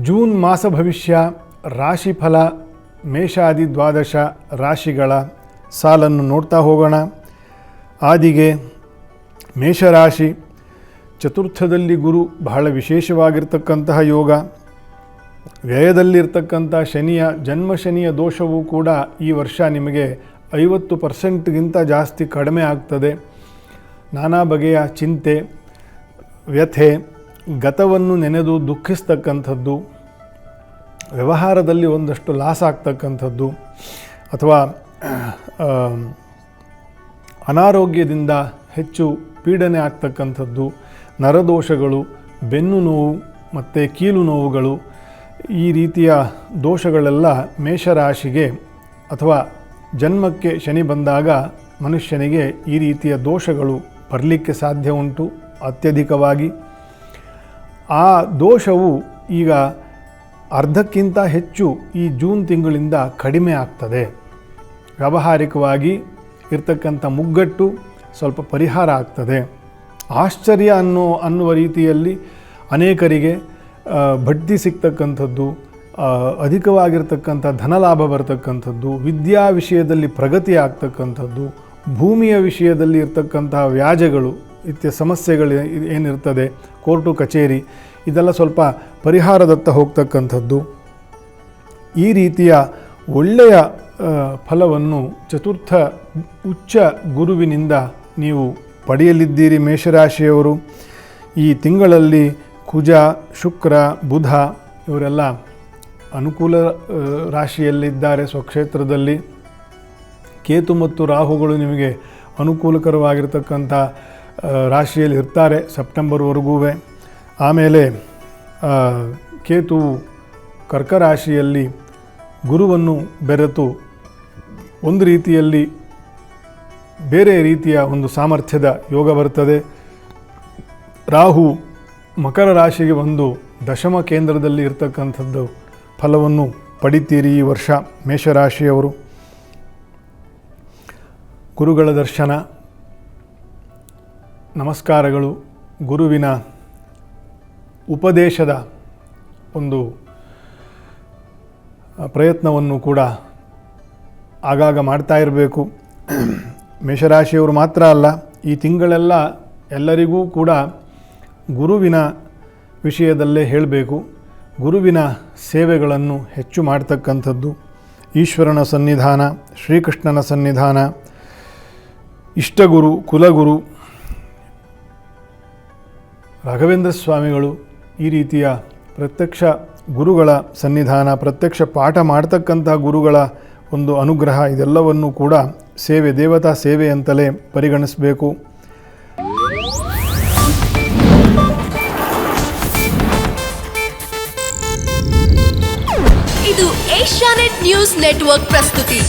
June ಮಾಸ ಭವಿಷ್ಯ ರಾಶಿಫಲ ಮೇಷಾದಿ ದ್ವಾದಶ ರಾಶಿಗಳ ಸಾಲನ್ನು ನೋಡ್ತಾ ಹೋಗೋಣ. ಆದಿಗೆ ಮೇಷರಾಶಿ, ಚತುರ್ಥದಲ್ಲಿ ಗುರು, ಬಹಳ ವಿಶೇಷವಾಗಿರ್ತಕ್ಕಂತಹ ಯೋಗ. ವ್ಯಯದಲ್ಲಿರ್ತಕ್ಕಂಥ ಶನಿಯ ಜನ್ಮ ಶನಿಯ ದೋಷವೂ ಕೂಡ ಈ ವರ್ಷ ನಿಮಗೆ 50%ಗಿಂತ ಜಾಸ್ತಿ ಕಡಿಮೆ ಆಗ್ತದೆ. ನಾನಾ ಬಗೆಯ ಚಿಂತೆ, ವ್ಯಥೆ, ಗತವನ್ನು ನೆನೆದು ದುಃಖಿಸ್ತಕ್ಕಂಥದ್ದು, ವ್ಯವಹಾರದಲ್ಲಿ ಒಂದಷ್ಟು ಲಾಸ್ ಆಗ್ತಕ್ಕಂಥದ್ದು, ಅಥವಾ ಅನಾರೋಗ್ಯದಿಂದ ಹೆಚ್ಚು ಪೀಡನೆ ಆಗ್ತಕ್ಕಂಥದ್ದು, ನರದೋಷಗಳು, ಬೆನ್ನು ನೋವು ಮತ್ತು ಕೀಲು ನೋವುಗಳು, ಈ ರೀತಿಯ ದೋಷಗಳೆಲ್ಲ ಮೇಷರಾಶಿಗೆ ಅಥವಾ ಜನ್ಮಕ್ಕೆ ಶನಿ ಬಂದಾಗ ಮನುಷ್ಯನಿಗೆ ಈ ರೀತಿಯ ದೋಷಗಳು ಬರಲಿಕ್ಕೆ ಸಾಧ್ಯ ಉಂಟು ಅತ್ಯಧಿಕವಾಗಿ. ಆ ದೋಷವು ಈಗ ಅರ್ಧಕ್ಕಿಂತ ಹೆಚ್ಚು ಈ ಜೂನ್ ತಿಂಗಳಿಂದ ಕಡಿಮೆ ಆಗ್ತದೆ. ವ್ಯಾವಹಾರಿಕವಾಗಿ ಇರ್ತಕ್ಕಂಥ ಮುಗ್ಗಟ್ಟು ಸ್ವಲ್ಪ ಪರಿಹಾರ ಆಗ್ತದೆ. ಆಶ್ಚರ್ಯ ಅನ್ನುವ ರೀತಿಯಲ್ಲಿ ಅನೇಕರಿಗೆ ಬಡ್ತಿ ಸಿಗ್ತಕ್ಕಂಥದ್ದು, ಅಧಿಕವಾಗಿರ್ತಕ್ಕಂಥ ಧನಲಾಭ ಬರ್ತಕ್ಕಂಥದ್ದು, ವಿದ್ಯಾ ವಿಷಯದಲ್ಲಿ ಪ್ರಗತಿ ಆಗ್ತಕ್ಕಂಥದ್ದು, ಭೂಮಿಯ ವಿಷಯದಲ್ಲಿ ಇರ್ತಕ್ಕಂತಹ ವ್ಯಾಜ್ಯಗಳು ಸಮಸ್ಯೆಗಳು ಏನಿರ್ತದೆ, ಕೋರ್ಟು ಕಚೇರಿ, ಇದೆಲ್ಲ ಸ್ವಲ್ಪ ಪರಿಹಾರದತ್ತ ಹೋಗ್ತಕ್ಕಂಥದ್ದು. ಈ ರೀತಿಯ ಒಳ್ಳೆಯ ಫಲವನ್ನು ಚತುರ್ಥ ಉಚ್ಚ ಗುರುವಿನಿಂದ ನೀವು ಪಡೆಯಲಿದ್ದೀರಿ ಮೇಷರಾಶಿಯವರು. ಈ ತಿಂಗಳಲ್ಲಿ ಕುಜ, ಶುಕ್ರ, ಬುಧ ಇವರೆಲ್ಲ ಅನುಕೂಲ ರಾಶಿಯಲ್ಲಿದ್ದಾರೆ ಸ್ವಕ್ಷೇತ್ರದಲ್ಲಿ. ಕೇತು ಮತ್ತು ರಾಹುಗಳು ನಿಮಗೆ ಅನುಕೂಲಕರವಾಗಿರ್ತಕ್ಕಂಥ ರಾಶಿಯಲ್ಲಿ ಇರ್ತಾರೆ ಸೆಪ್ಟೆಂಬರ್ವರೆಗೂ. ಆಮೇಲೆ ಕೇತು ಕರ್ಕ ರಾಶಿಯಲ್ಲಿ ಗುರುವನ್ನು ಬೆರೆತು ಒಂದು ರೀತಿಯಲ್ಲಿ ಬೇರೆ ರೀತಿಯ ಒಂದು ಸಾಮರ್ಥ್ಯದ ಯೋಗ ಬರ್ತದೆ. ರಾಹು ಮಕರ ರಾಶಿಗೆ ಒಂದು ದಶಮ ಕೇಂದ್ರದಲ್ಲಿ ಇರ್ತಕ್ಕಂಥದ್ದು ಫಲವನ್ನು ಪಡಿತೀರಿ ಈ ವರ್ಷ ಮೇಷರಾಶಿಯವರು. ಗುರುಗಳ ದರ್ಶನ, ನಮಸ್ಕಾರಗಳು, ಗುರುವಿನ ಉಪದೇಶದ ಒಂದು ಪ್ರಯತ್ನವನ್ನು ಕೂಡ ಆಗಾಗ ಮಾಡ್ತಾ ಇರಬೇಕು. ಮೇಷರಾಶಿಯವರು ಮಾತ್ರ ಅಲ್ಲ, ಈ ತಿಂಗಳೆಲ್ಲ ಎಲ್ಲರಿಗೂ ಕೂಡ ಗುರುವಿನ ವಿಷಯದಲ್ಲೇ ಹೇಳಬೇಕು. ಗುರುವಿನ ಸೇವೆಗಳನ್ನು ಹೆಚ್ಚು ಮಾಡ್ತಕ್ಕಂಥದ್ದು, ಈಶ್ವರನ ಸನ್ನಿಧಾನ, ಶ್ರೀಕೃಷ್ಣನ ಸನ್ನಿಧಾನ, ಇಷ್ಟಗುರು, ಕುಲಗುರು, ರಾಘವೇಂದ್ರ ಸ್ವಾಮಿಗಳು, ಈ ರೀತಿಯ ಪ್ರತ್ಯಕ್ಷ ಗುರುಗಳ ಸನ್ನಿಧಾನ, ಪ್ರತ್ಯಕ್ಷ ಪಾಠ ಮಾಡ್ತಕ್ಕಂಥ ಗುರುಗಳ ಒಂದು ಅನುಗ್ರಹ, ಇದೆಲ್ಲವನ್ನು ಕೂಡ ಸೇವೆ, ದೇವತಾ ಸೇವೆ ಅಂತಲೇ ಪರಿಗಣಿಸಬೇಕು. ಇದು ಏಷ್ಯಾನೆಟ್ ನ್ಯೂಸ್ ನೆಟ್ವರ್ಕ್ ಪ್ರಸ್ತುತಿ.